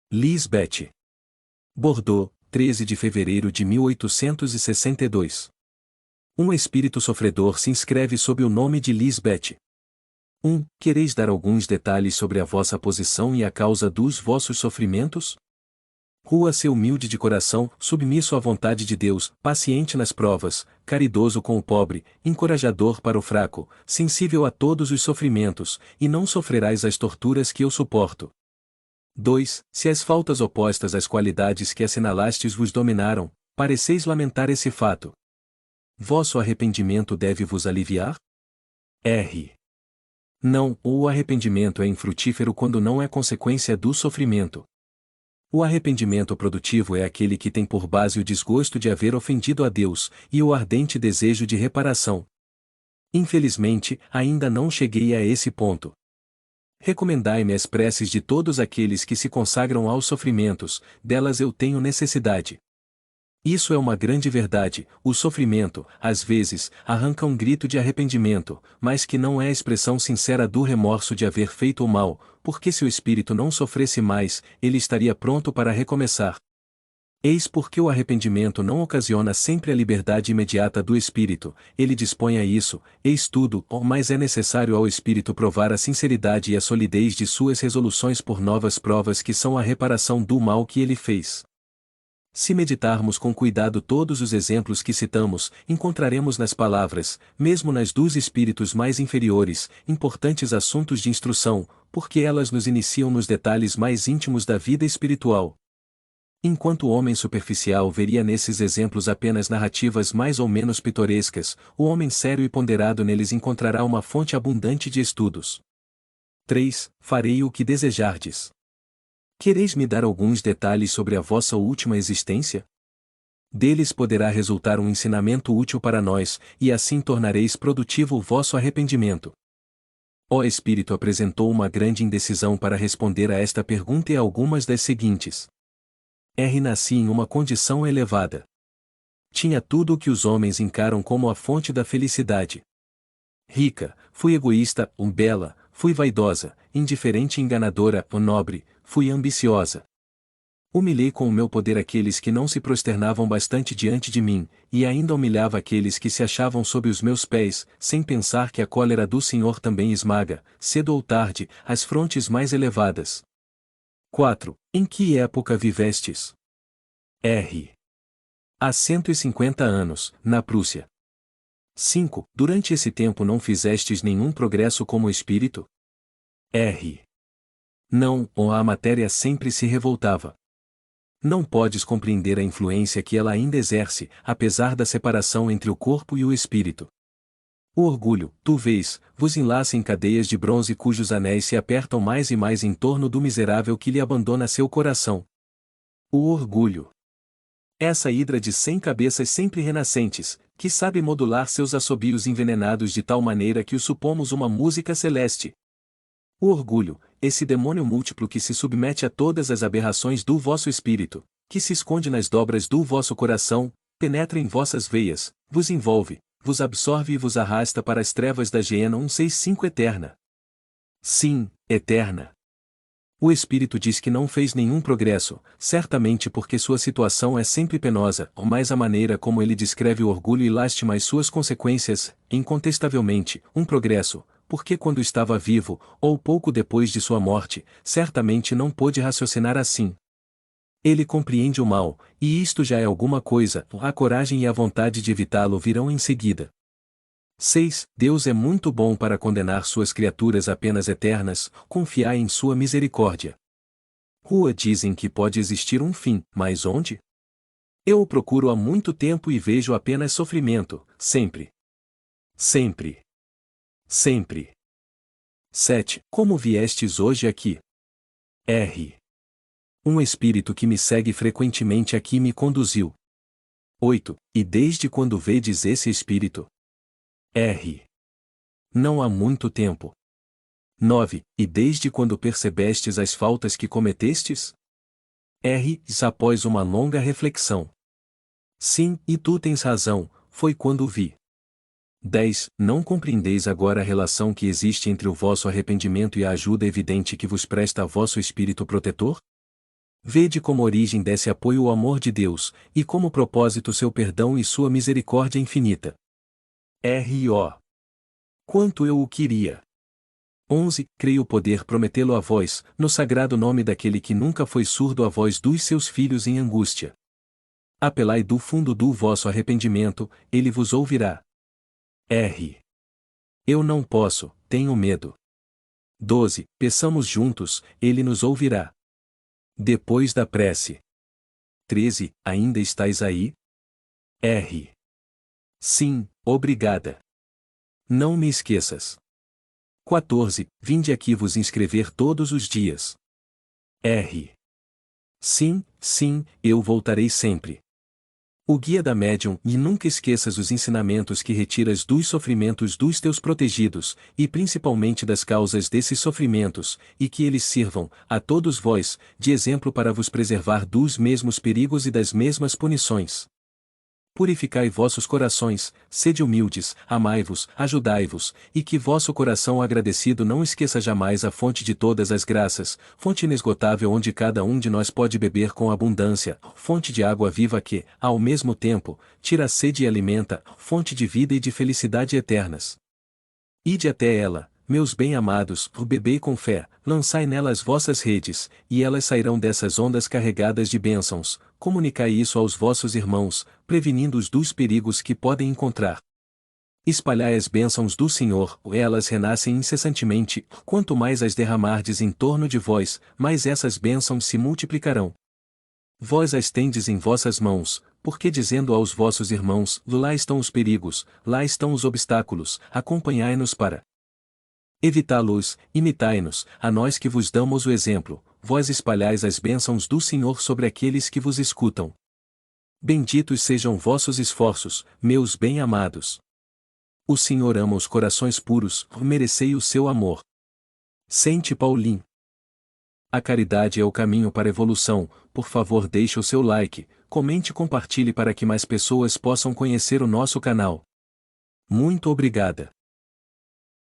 Lisbeth. Bordeaux, 13 de fevereiro de 1862. Um espírito sofredor se inscreve sob o nome de Lisbeth. 1. Quereis dar alguns detalhes sobre a vossa posição e a causa dos vossos sofrimentos? Rua ser humilde de coração, submisso à vontade de Deus, paciente nas provas, caridoso com o pobre, encorajador para o fraco, sensível a todos os sofrimentos, e não sofrerás as torturas que eu suporto. 2. Se as faltas opostas às qualidades que assinalastes vos dominaram, pareceis lamentar esse fato. Vosso arrependimento deve vos aliviar? R. Não, o arrependimento é infrutífero quando não é consequência do sofrimento. O arrependimento produtivo é aquele que tem por base o desgosto de haver ofendido a Deus, e o ardente desejo de reparação. Infelizmente, ainda não cheguei a esse ponto. Recomendai-me as preces de todos aqueles que se consagram aos sofrimentos, delas eu tenho necessidade. Isso é uma grande verdade, o sofrimento, às vezes, arranca um grito de arrependimento, mas que não é a expressão sincera do remorso de haver feito o mal, porque se o espírito não sofresse mais, ele estaria pronto para recomeçar. Eis porque o arrependimento não ocasiona sempre a liberdade imediata do espírito, ele dispõe a isso, eis tudo, mas é necessário ao espírito provar a sinceridade e a solidez de suas resoluções por novas provas que são a reparação do mal que ele fez. Se meditarmos com cuidado todos os exemplos que citamos, encontraremos nas palavras, mesmo nas dos espíritos mais inferiores, importantes assuntos de instrução, porque elas nos iniciam nos detalhes mais íntimos da vida espiritual. Enquanto o homem superficial veria nesses exemplos apenas narrativas mais ou menos pitorescas, o homem sério e ponderado neles encontrará uma fonte abundante de estudos. 3. Farei o que desejardes. Quereis me dar alguns detalhes sobre a vossa última existência? Deles poderá resultar um ensinamento útil para nós, e assim tornareis produtivo o vosso arrependimento. O Espírito apresentou uma grande indecisão para responder a esta pergunta e a algumas das seguintes. Nasci em uma condição elevada. Tinha tudo o que os homens encaram como a fonte da felicidade. Rica, fui egoísta, bela, fui vaidosa, indiferente e enganadora, nobre, fui ambiciosa. Humilhei com o meu poder aqueles que não se prosternavam bastante diante de mim, e ainda humilhava aqueles que se achavam sob os meus pés, sem pensar que a cólera do Senhor também esmaga, cedo ou tarde, as frontes mais elevadas. 4. Em que época vivestes? R. Há 150 anos, na Prússia. 5. Durante esse tempo não fizestes nenhum progresso como espírito? R. Não, a matéria sempre se revoltava. Não podes compreender a influência que ela ainda exerce, apesar da separação entre o corpo e o espírito. O orgulho, tu vês, vos enlaça em cadeias de bronze cujos anéis se apertam mais e mais em torno do miserável que lhe abandona seu coração. O orgulho. Essa hidra de 100 cabeças sempre renascentes, que sabe modular seus assobios envenenados de tal maneira que o supomos uma música celeste. O orgulho, esse demônio múltiplo que se submete a todas as aberrações do vosso espírito, que se esconde nas dobras do vosso coração, penetra em vossas veias, vos envolve, vos absorve e vos arrasta para as trevas da Geena 165 eterna. Sim, eterna. O espírito diz que não fez nenhum progresso, certamente porque sua situação é sempre penosa, mas a maneira como ele descreve o orgulho e lastima as suas consequências, incontestavelmente, um progresso, porque quando estava vivo, ou pouco depois de sua morte, certamente não pôde raciocinar assim. Ele compreende o mal, e isto já é alguma coisa, a coragem e a vontade de evitá-lo virão em seguida. 6. Deus é muito bom para condenar suas criaturas apenas eternas, confiai em sua misericórdia. Rua dizem que pode existir um fim, mas onde? Eu o procuro há muito tempo e vejo apenas sofrimento, sempre. Sempre. Sempre. 7. Como viestes hoje aqui? R. Um espírito que me segue frequentemente aqui me conduziu. 8. E desde quando vedes esse espírito? R. Não há muito tempo. 9. E desde quando percebestes as faltas que cometestes? R. Após uma longa reflexão. Sim, e tu tens razão, foi quando vi. 10. Não compreendeis agora a relação que existe entre o vosso arrependimento e a ajuda evidente que vos presta vosso espírito protetor? Vede como origem desse apoio o amor de Deus, e como propósito seu perdão e sua misericórdia infinita. R.I.O. Quanto eu o queria! 11. Creio poder prometê-lo a vós, no sagrado nome daquele que nunca foi surdo à voz dos seus filhos em angústia. Apelai do fundo do vosso arrependimento, ele vos ouvirá. R. Eu não posso, tenho medo. 12. Peçamos juntos, ele nos ouvirá. Depois da prece. 13. Ainda estais aí? R. Sim, obrigada. Não me esqueças. 14. Vinde aqui vos inscrever todos os dias. R. Sim, sim, eu voltarei sempre. O Guia da Médium. E nunca esqueças os ensinamentos que retiras dos sofrimentos dos teus protegidos, e principalmente das causas desses sofrimentos, e que eles sirvam, a todos vós, de exemplo para vos preservar dos mesmos perigos e das mesmas punições. Purificai vossos corações, sede humildes, amai-vos, ajudai-vos, e que vosso coração agradecido não esqueça jamais a fonte de todas as graças, fonte inesgotável onde cada um de nós pode beber com abundância, fonte de água viva que, ao mesmo tempo, tira a sede e alimenta, fonte de vida e de felicidade eternas. Ide até ela, meus bem-amados, bebei com fé, lançai nela as vossas redes, e elas sairão dessas ondas carregadas de bênçãos. Comunicai isso aos vossos irmãos, prevenindo-os dos perigos que podem encontrar. Espalhai as bênçãos do Senhor, elas renascem incessantemente, quanto mais as derramardes em torno de vós, mais essas bênçãos se multiplicarão. Vós as tendes em vossas mãos, porque dizendo aos vossos irmãos, lá estão os perigos, lá estão os obstáculos, acompanhai-nos para evitá-los, imitai-nos, a nós que vos damos o exemplo, vós espalhais as bênçãos do Senhor sobre aqueles que vos escutam. Benditos sejam vossos esforços, meus bem-amados. O Senhor ama os corações puros, merecei o seu amor. Sente Paulim. A caridade é o caminho para a evolução. Por favor, deixe o seu like, comente e compartilhe para que mais pessoas possam conhecer o nosso canal. Muito obrigada.